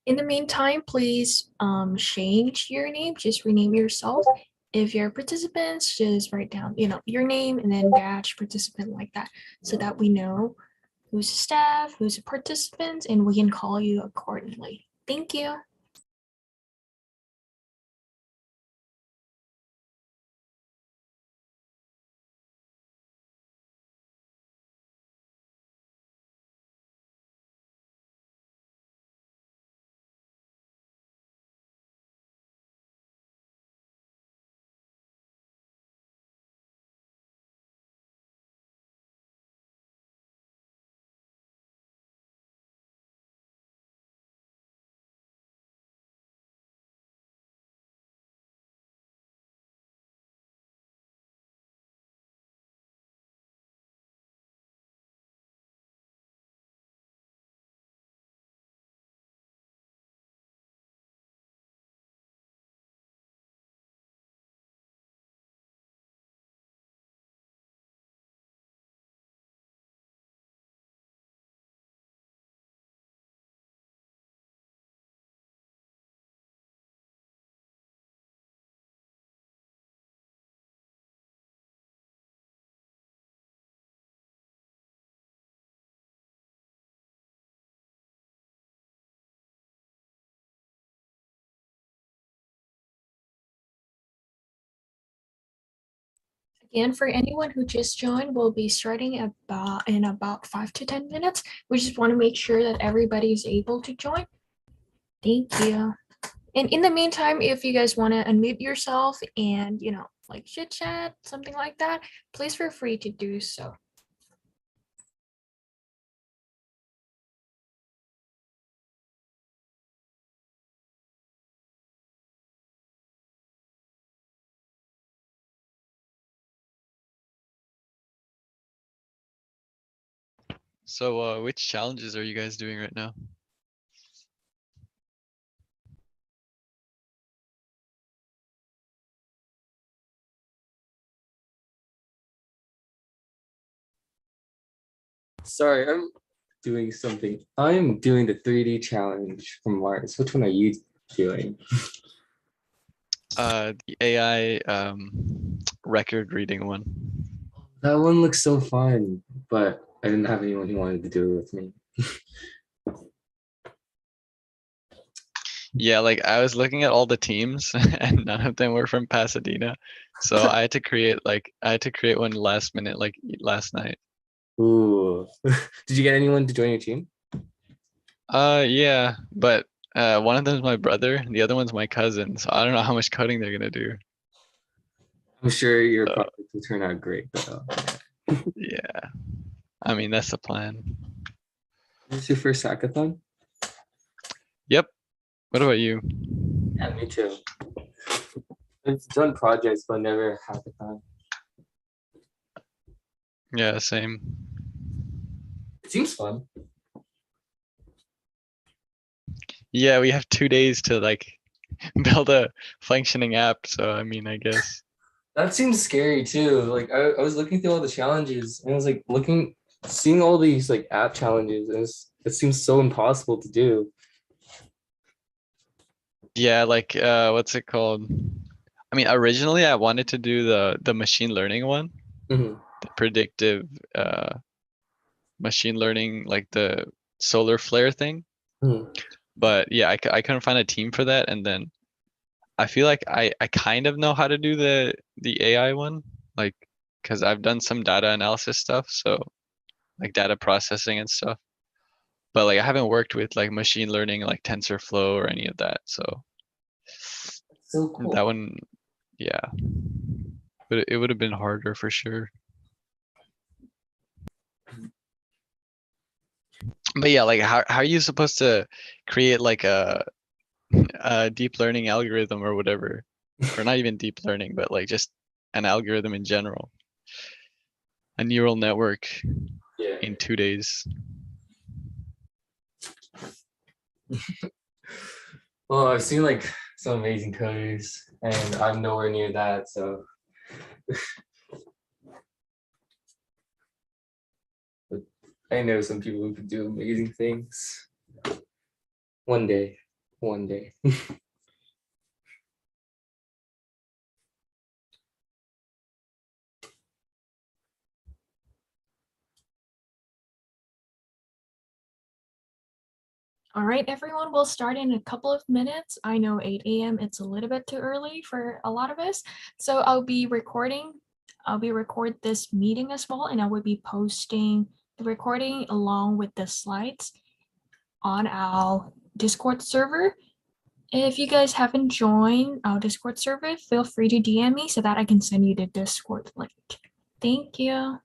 In the meantime, please change your name, just rename yourself. If you're participants, just write down, your name and then dash participant like that, so that we know who's a staff, who's a participant, and we can call you accordingly. Thank you. Again, for anyone who just joined, we'll be starting in about 5 to 10 minutes. We just want to make sure that everybody is able to join. Thank you. And in the meantime, if you guys want to unmute yourself and, like chit chat, something like that, please feel free to do so. So, which challenges are you guys doing right now? Sorry, I'm doing something. I'm doing the 3D challenge from Mars. Which one are you doing? The AI record reading one. That one looks so fun, but I didn't have anyone who wanted to do it with me. Yeah, like I was looking at all the teams and none of them were from Pasadena. So I had to create one last minute, like last night. Ooh. Did you get anyone to join your team? Yeah, but one of them is my brother, and the other one's my cousin. So I don't know how much coding they're gonna do. I'm sure your project will turn out great, though. Yeah, I mean that's the plan. Is this your first hackathon? Yep. What about you? Yeah, me too. I've done projects, but never hackathon. Yeah, same. It seems fun. Yeah, we have 2 days to like build a functioning app. So I mean, I guess. That seems scary too. Like I was looking through all the challenges and I was like seeing all these like app challenges, and it seems so impossible to do. Yeah, like what's it called? I mean, originally I wanted to do the machine learning one, Mhm. the predictive machine learning, like the solar flare thing. Mhm. But yeah, I couldn't find a team for that, and then I feel like I kind of know how to do the AI one, like because I've done some data analysis stuff, so like data processing and stuff. But like I haven't worked with like machine learning, like TensorFlow or any of that. So So that cool. one, yeah, but it would have been harder for sure. But yeah, like how are you supposed to create like a deep learning algorithm or whatever, or not even deep learning, but like just an algorithm in general, a neural network Yeah. in 2 days? Well, I've seen like some amazing coders, and I'm nowhere near that. So but I know some people who could do amazing things one day. one day. All right, everyone, we'll start in a couple of minutes. I know 8 a.m. it's a little bit too early for a lot of us. So I'll be record this meeting as well, and I will be posting the recording along with the slides on our Discord server. If you guys haven't joined our Discord server, feel free to DM me so that I can send you the Discord link. Thank you.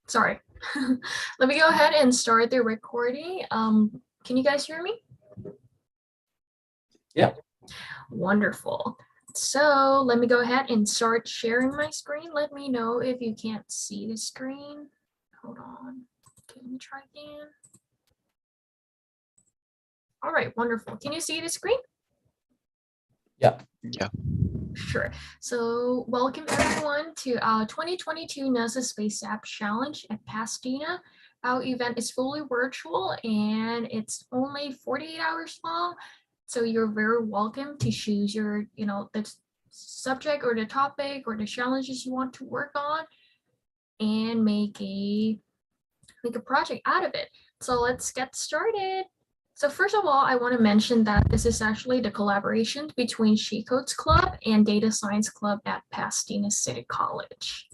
Sorry. Let me go ahead and start the recording. Can you guys hear me? Yeah. Wonderful. So let me go ahead and start sharing my screen. Let me know if you can't see the screen. Hold on. Okay, let me try again. All right, wonderful. Can you see the screen? Yeah. Yeah. Sure. So welcome everyone to our 2022 NASA Space App Challenge at Pasadena. Our event is fully virtual and it's only 48 hours long. So you're very welcome to choose your, the subject or the topic or the challenges you want to work on and make a project out of it. So let's get started. So first of all, I want to mention that this is actually the collaboration between She Codes Club and Data Science Club at Pasadena City College.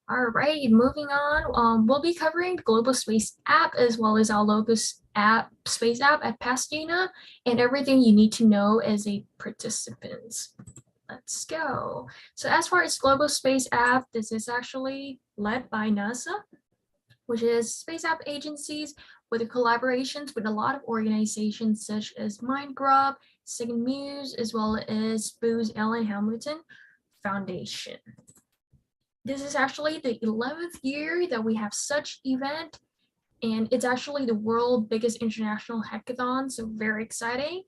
All right, moving on. We'll be covering the Global Space App as well as our local Space App at Pasadena and everything you need to know as a participant. Let's go. So as far as Global Space App, this is actually led by NASA, which is space app agencies with collaborations with a lot of organizations such as MindGrub, Second Muse, as well as Booz Allen Hamilton Foundation. This is actually the 11th year that we have such event, and it's actually the world's biggest international hackathon, so very exciting.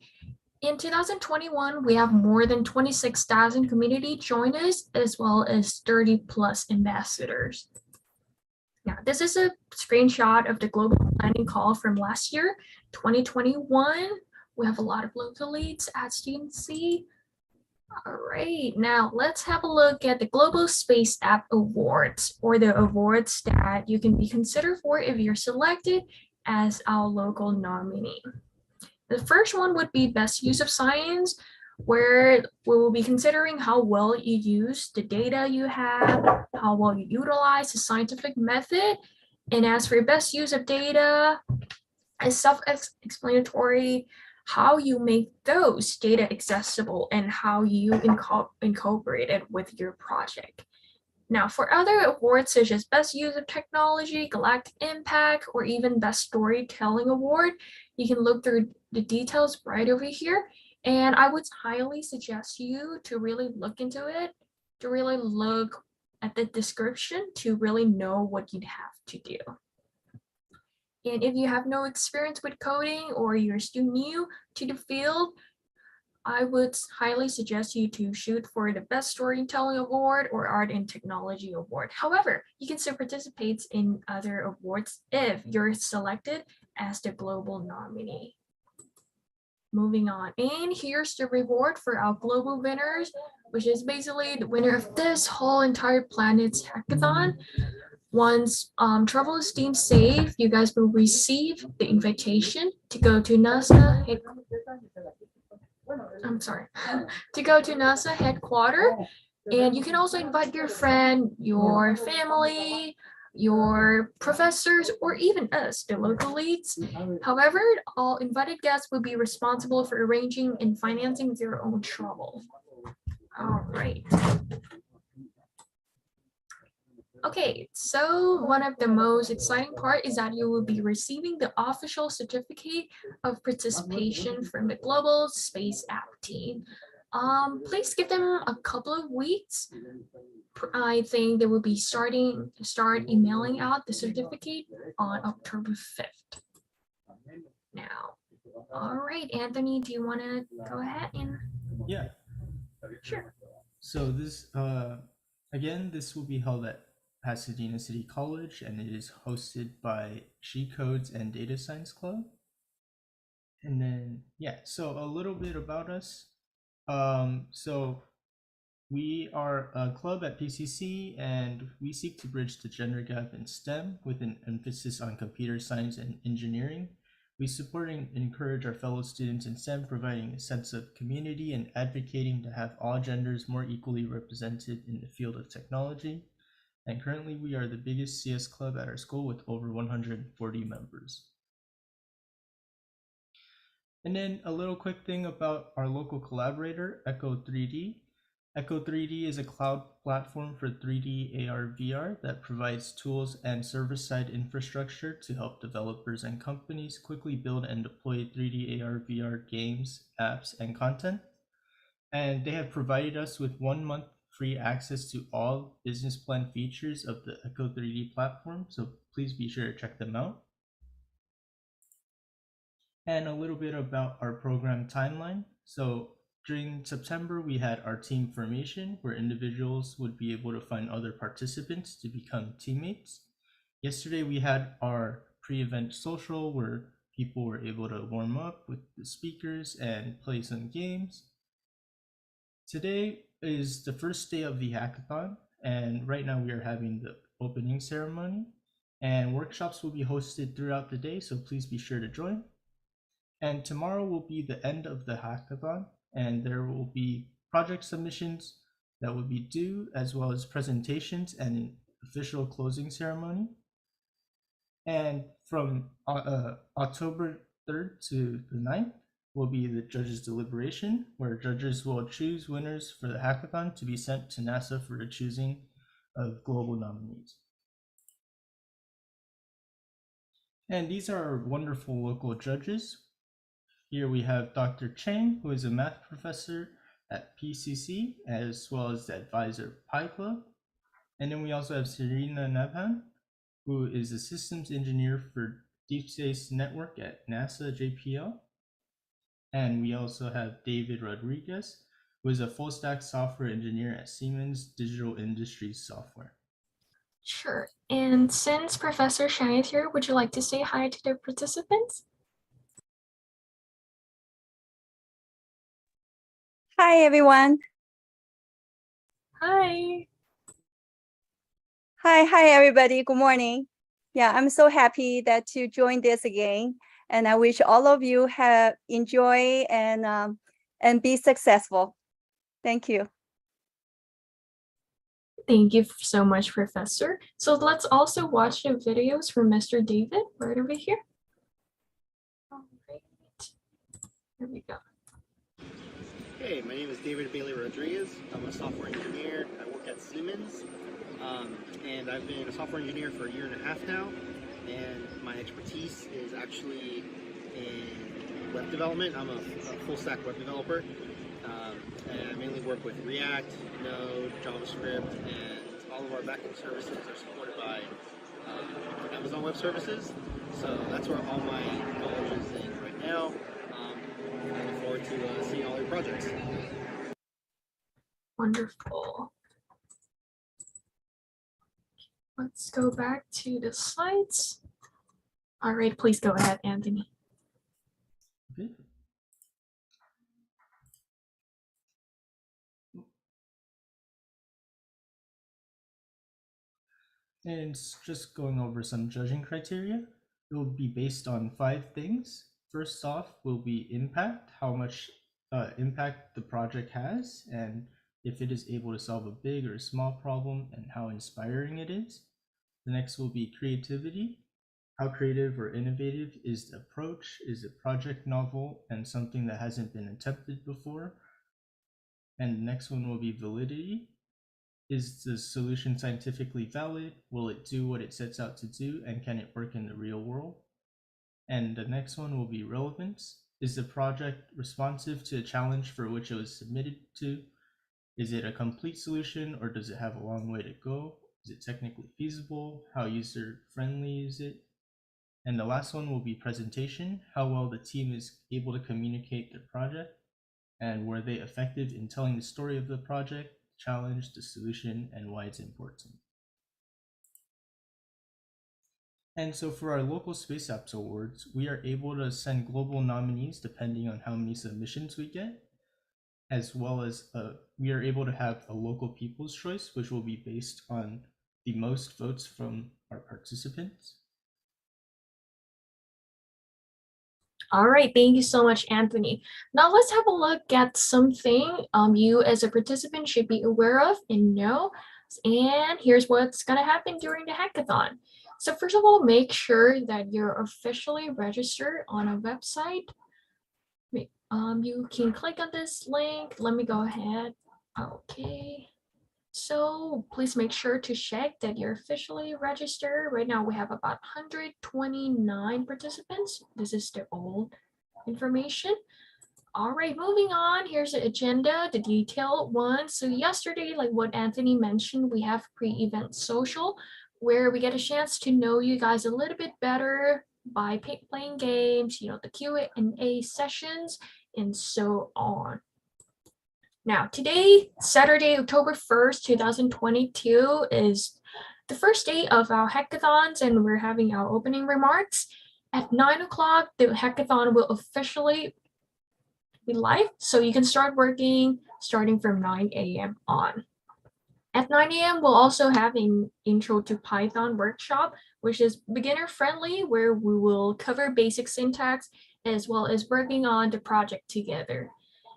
In 2021, we have more than 26,000 community join us, as well as 30 plus ambassadors. Now, this is a screenshot of the global planning call from last year, 2021. We have a lot of local leads, as you can see. All right, now let's have a look at the Global Space App Awards, or the awards that you can be considered for if you're selected as our local nominee. The first one would be Best Use of Science, where we will be considering how well you use the data you have, how well you utilize the scientific method. And as for best use of data, it's self-explanatory how you make those data accessible and how you incorporate it with your project. Now, for other awards such as Best Use of Technology, Galactic Impact, or even Best Storytelling Award, you can look through the details right over here. And I would highly suggest you to really look into it, to really look at the description to really know what you'd have to do. And if you have no experience with coding or you're still new to the field, I would highly suggest you to shoot for the Best Storytelling Award or Art and Technology Award. However, you can still participate in other awards if you're selected as the global nominee. Moving on, and here's the reward for our global winners, which is basically the winner of this whole entire planet's hackathon. Once travel is deemed safe, you guys will receive the invitation to go to NASA. To go to NASA headquarters, and you can also invite your friend, your family, your professors, or even us, the local leads. However, all invited guests will be responsible for arranging and financing their own travel. All right. Okay, so one of the most exciting part is that you will be receiving the official certificate of participation from the Global Space App team. Please give them a couple of weeks. I think they will be start emailing out the certificate on October 5th. Now, all right, Anthony, do you want to go ahead and? Yeah. Sure. So this, again, this will be held at Pasadena City College, and it is hosted by She Codes and Data Science Club. And then, yeah, so a little bit about us. So we are a club at PCC, and we seek to bridge the gender gap in STEM with an emphasis on computer science and engineering. We support and encourage our fellow students in STEM, providing a sense of community and advocating to have all genders more equally represented in the field of technology. And currently we are the biggest CS club at our school with over 140 members. And then a little quick thing about our local collaborator, Echo 3D. Echo 3D is a cloud platform for 3D AR VR that provides tools and server-side infrastructure to help developers and companies quickly build and deploy 3D AR VR games, apps, and content. And they have provided us with 1 month free access to all business plan features of the Echo 3D platform, so please be sure to check them out. And a little bit about our program timeline. So during September, we had our team formation where individuals would be able to find other participants to become teammates. Yesterday, we had our pre-event social where people were able to warm up with the speakers and play some games. Today is the first day of the hackathon, and right now we are having the opening ceremony, and workshops will be hosted throughout the day, so please be sure to join. And tomorrow will be the end of the hackathon, and there will be project submissions that will be due, as well as presentations and an official closing ceremony. And from October 3rd to the 9th will be the judges' deliberation, where judges will choose winners for the hackathon to be sent to NASA for the choosing of global nominees. And these are our wonderful local judges. Here we have Dr. Chang, who is a math professor at PCC, as well as the advisor of Pi Club. And then we also have Serena Nabhan, who is a systems engineer for Deep Space Network at NASA JPL. And we also have David Rodriguez, who is a full stack software engineer at Siemens Digital Industries Software. Sure. And since Professor Shang is here, would you like to say hi to the participants? Hi, everyone. Hi. Hi, everybody. Good morning. Yeah, I'm so happy that you joined this again. And I wish all of you have enjoy and be successful. Thank you. Thank you so much, Professor. So let's also watch the videos from Mr. David right over here. All right. Here we go. Hey, my name is David Bailey Rodriguez. I'm a software engineer. I work at Siemens. And I've been a software engineer for 1.5 years now. And my expertise is actually in web development. I'm a full stack web developer, and I mainly work with React, Node, JavaScript, and all of our backend services are supported by Amazon Web Services. So that's where all my knowledge is in right now. I look forward to seeing all your projects. Wonderful. Let's go back to the slides. All right, please go ahead, Anthony. Okay. And just going over some judging criteria. It will be based on 5 things. First off will be impact, how much impact the project has, and if it is able to solve a big or small problem, and how inspiring it is. The next will be creativity. How creative or innovative is the approach? Is the project novel and something that hasn't been attempted before? And the next one will be validity. Is the solution scientifically valid? Will it do what it sets out to do? And can it work in the real world? And the next one will be relevance. Is the project responsive to a challenge for which it was submitted to? Is it a complete solution, or does it have a long way to go? Is it technically feasible? How user-friendly is it? And the last one will be presentation. How well the team is able to communicate their project, and were they effective in telling the story of the project, challenge, the solution, and why it's important. And so for our local Space Apps Awards, we are able to send global nominees depending on how many submissions we get, as well as we are able to have a local People's Choice, which will be based on the most votes from our participants. All right, thank you so much, Anthony. Now let's have a look at something you as a participant should be aware of and know. And here's what's gonna happen during the hackathon. So first of all, make sure that you're officially registered on a website. You can click on this link. Let me go ahead. Okay. So please make sure to check that you're officially registered. Right now we have about 129 participants. This is the old information. All right, moving on. Here's the agenda, the detailed one. So yesterday, like what Anthony mentioned, we have pre-event social where we get a chance to know you guys a little bit better by playing games, the Q&A sessions, and so on. Now, today, Saturday, October 1st, 2022, is the first day of our hackathons, and we're having our opening remarks. At 9 o'clock, the hackathon will officially be live, so you can start working starting from 9 a.m. on. At 9 a.m., we'll also have an Intro to Python workshop, which is beginner-friendly, where we will cover basic syntax as well as working on the project together.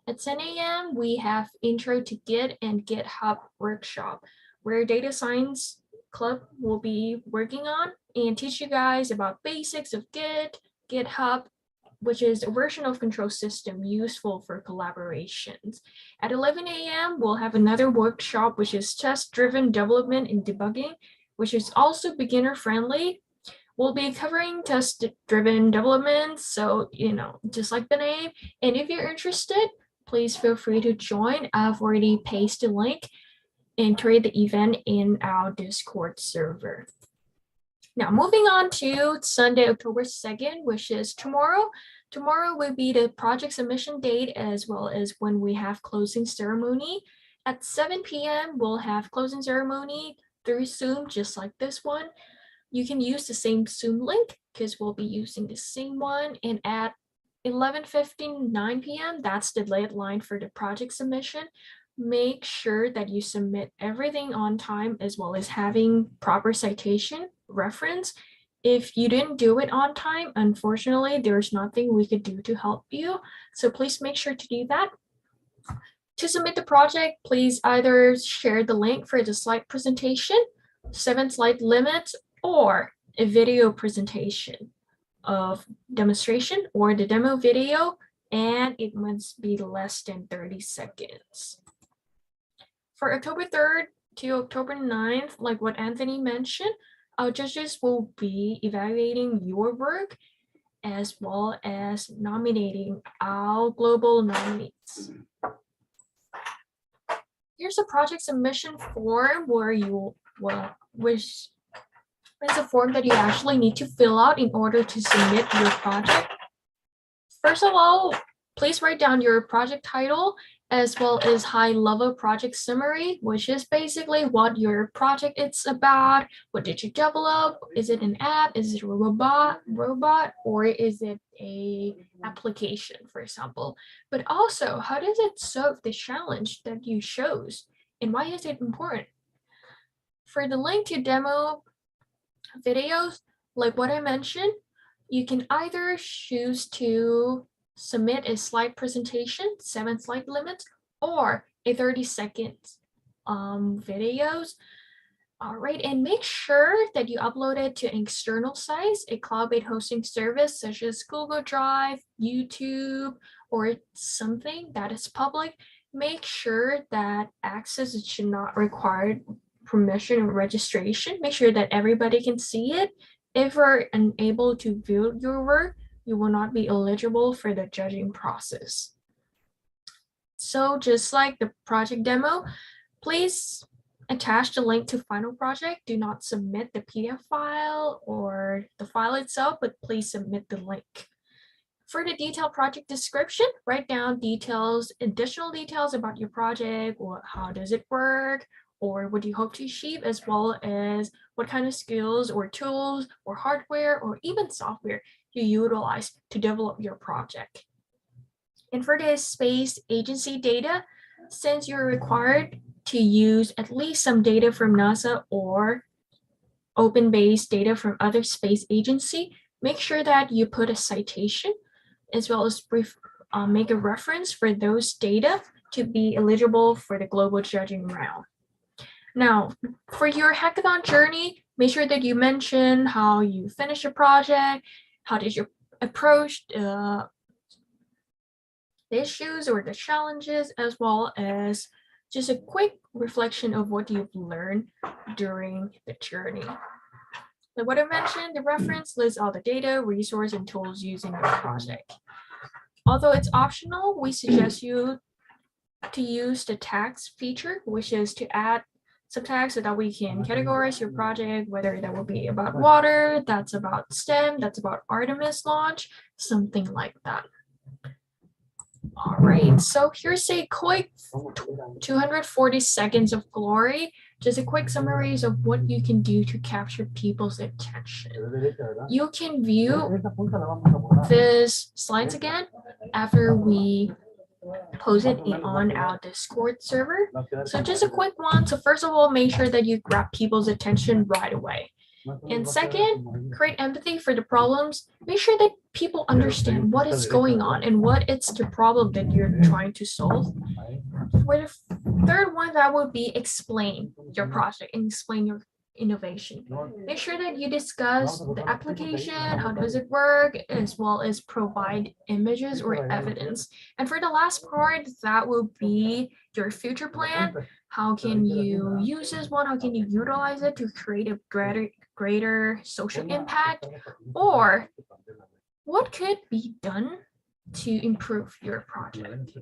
At 10 a.m., we have Intro to Git and GitHub workshop, where Data Science Club will be working on and teach you guys about basics of Git, GitHub, which is a version of control system useful for collaborations. At 11 a.m., we'll have another workshop, which is test-driven development and debugging, which is also beginner-friendly. We'll be covering test-driven development, so, just like the name. And if you're interested, please feel free to join. I've already pasted the link and create the event in our Discord server. Now, moving on to Sunday, October 2nd, which is tomorrow. Tomorrow will be the project submission date as well as when we have closing ceremony. At 7 p.m., we'll have closing ceremony through Zoom, just like this one. You can use the same Zoom link because we'll be using the same one. And at 11:59 p.m., that's the deadline for the project submission. Make sure that you submit everything on time as well as having proper citation reference. If you didn't do it on time, unfortunately, there's nothing we could do to help you. So please make sure to do that. To submit the project, please either share the link for the slide presentation, 7-slide limit, or a video presentation of demonstration or the demo video, and it must be less than 30 seconds. For October 3rd to October 9th, like what Anthony mentioned, our judges will be evaluating your work, as well as nominating our global nominees. Here's a project submission form where which is a form that you actually need to fill out in order to submit your project. First of all, please write down your project title as well as high-level project summary, which is basically what your project is about. What did you develop? Is it an app? Is it a robot, or is it a application, for example? But also, how does it solve the challenge that you chose, and why is it important? For the link to demo videos, like what I mentioned, you can either choose to submit a slide presentation, 7 slide limit, or a 30-second videos. All right, and make sure that you upload it to an external site, a cloud-based hosting service such as Google Drive, YouTube, or something that is public. Make sure that access should not require permission or registration. Make sure that everybody can see it. If you're unable to view your work, you will not be eligible for the judging process. So just like the project demo, please attach the link to final project. Do not submit the PDF file or the file itself, but please submit the link. For the detailed project description, write down details, additional details about your project, or how does it work, or what do you hope to achieve, as well as what kind of skills or tools or hardware or even software you utilize to develop your project. And for the space agency data, since you're required to use at least some data from NASA or open-based data from other space agency, make sure that you put a citation as well as make a reference for those data to be eligible for the global judging round. Now, for your hackathon journey, make sure that you mention how you finished your project, how did you approach the issues or the challenges, as well as just a quick reflection of what you've learned during the journey. Like what I mentioned, the reference lists all the data, resource, and tools used in your project. Although it's optional, we suggest you to use the tags feature, which is to add some tags so that we can categorize your project, whether that will be about water, that's about STEM, that's about Artemis launch, something like that. All right, so here's a quick 240 seconds of glory, just a quick summary of what you can do to capture people's attention. You can view this slides again after we post it on our Discord server. So just a quick one. So first of all, make sure that you grab people's attention right away. And second, create empathy for the problems. Make sure that people understand what is going on and what it's the problem that you're trying to solve. For the third one, that would be explain your project and explain your innovation. Make sure that you discuss the application, how does it work, as well as provide images or evidence. And for the last part, that will be your future plan. How can you use this one? How can you utilize it to create a greater social impact? Or what could be done to improve your project?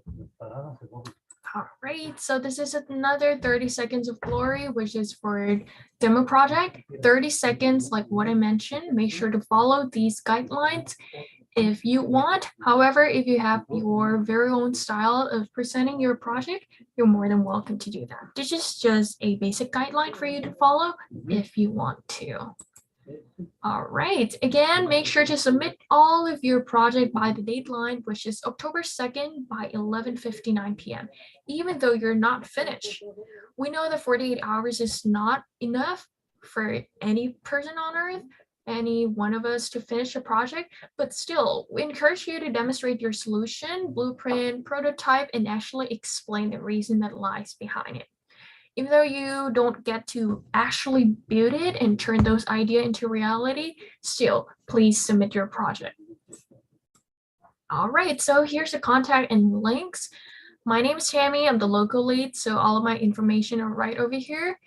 All right, so this is another 30 seconds of glory, which is for demo project. 30 seconds, like what I mentioned, make sure to follow these guidelines if you want. However, if you have your very own style of presenting your project, you're more than welcome to do that. This is just a basic guideline for you to follow if you want to. All right, again, make sure to submit all of your project by the deadline, which is October 2nd by 11:59 p.m. Even though you're not finished. We know that 48 hours is not enough for any person on earth, any one of us to finish a project, but still, we encourage you to demonstrate your solution, blueprint, prototype, and actually explain the reason that lies behind it. Even though you don't get to actually build it and turn those ideas into reality, still, please submit your project. All right, so here's the contact and links. My name is Tammy, I'm the local lead, so all of my information are right over here.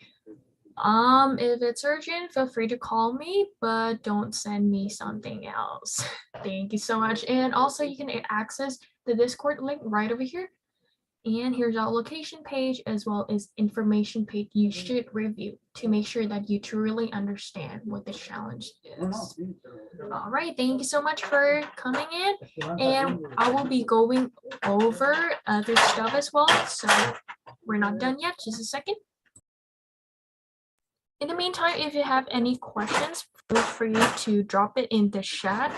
If it's urgent, feel free to call me, but don't send me something else. Thank you so much. And also you can access the Discord link right over here. And here's our location page as well as information page you should review to make sure that you truly understand what the challenge is. All right, thank you so much for coming in. And I will be going over other stuff as well. So we're not done yet, just a second. In the meantime, if you have any questions, feel free to drop it in the chat.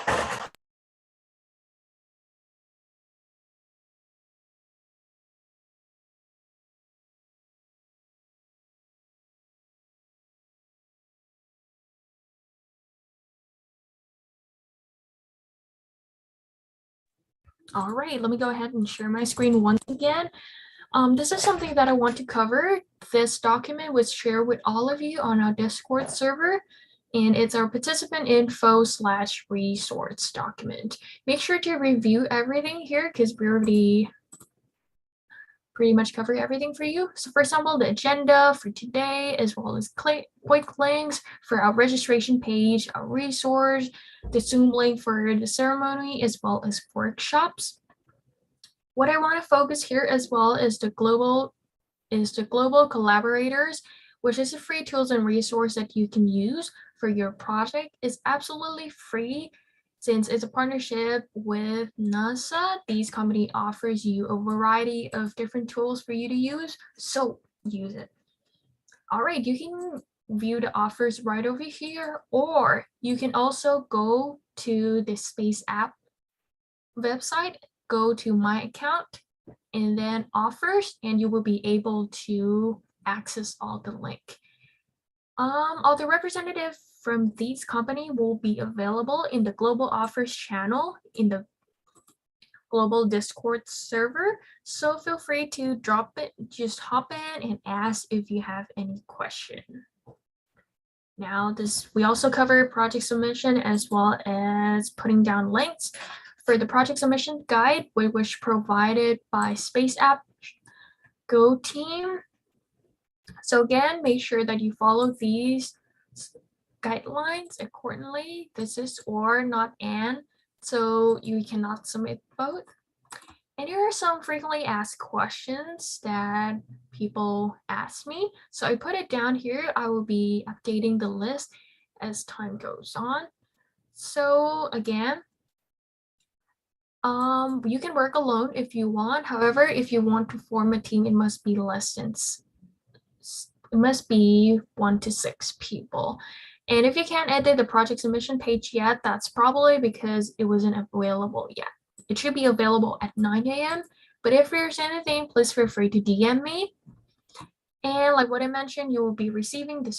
All right, let me go ahead and share my screen once again. This is something that I want to cover. This document was shared with all of you on our Discord server, and it's our participant info/resource document. Make sure to review everything here because we already pretty much cover everything for you. So for example, the agenda for today, as well as quick links for our registration page, our resource, the Zoom link for the ceremony, as well as workshops. What I want to focus here as well is the global collaborators, which is a free tools and resource that you can use for your project. It's absolutely free. Since it's a partnership with NASA, these company offers you a variety of different tools for you to use, so use it. All right, you can view the offers right over here, or you can also go to the Space App website, go to my account, and then offers, and you will be able to access all the link. All the representative from these company will be available in the global offers channel in the global Discord server. So feel free to drop it, just hop in and ask if you have any question. Now we also cover project submission as well as putting down links for the project submission guide, which provided by Space App Go team. So again, make sure that you follow these guidelines accordingly. This is or not and, so you cannot submit both. And here are some frequently asked questions that people ask me. So I put it down here. I will be updating the list as time goes on. So again, you can work alone if you want. However, if you want to form a team, it must be 1 to 6 people. And if you can't edit the project submission page yet, that's probably because it wasn't available yet. It should be available at 9 a.m. But if there's anything, please feel free to DM me. And like what I mentioned, you will be receiving the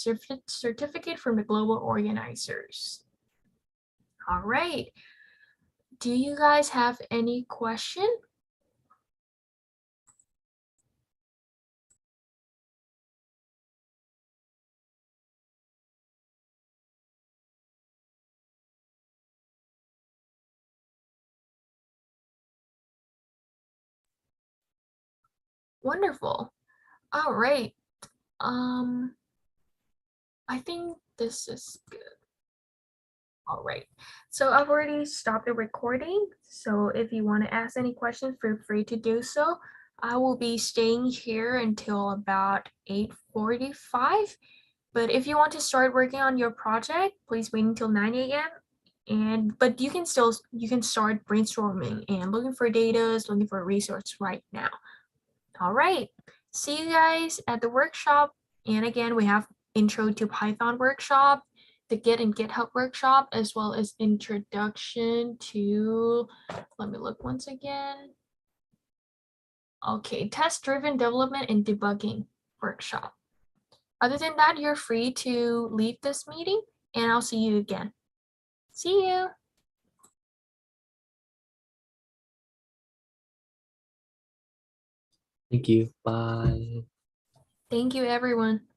certificate from the global organizers. All right. Do you guys have any question? Wonderful. All right. I think this is good. All right. So I've already stopped the recording. So if you want to ask any questions, feel free to do so. I will be staying here until about 8:45. But if you want to start working on your project, please wait until 9 a.m. But you can start brainstorming and looking for data, looking for a resource right now. All right. See you guys at the workshop. And again, we have Intro to Python workshop, the Git and GitHub workshop, as well as introduction to, let me look once again. Okay, test-driven development and debugging workshop. Other than that, you're free to leave this meeting, and I'll see you again. See you. Thank you. Bye. Thank you, everyone.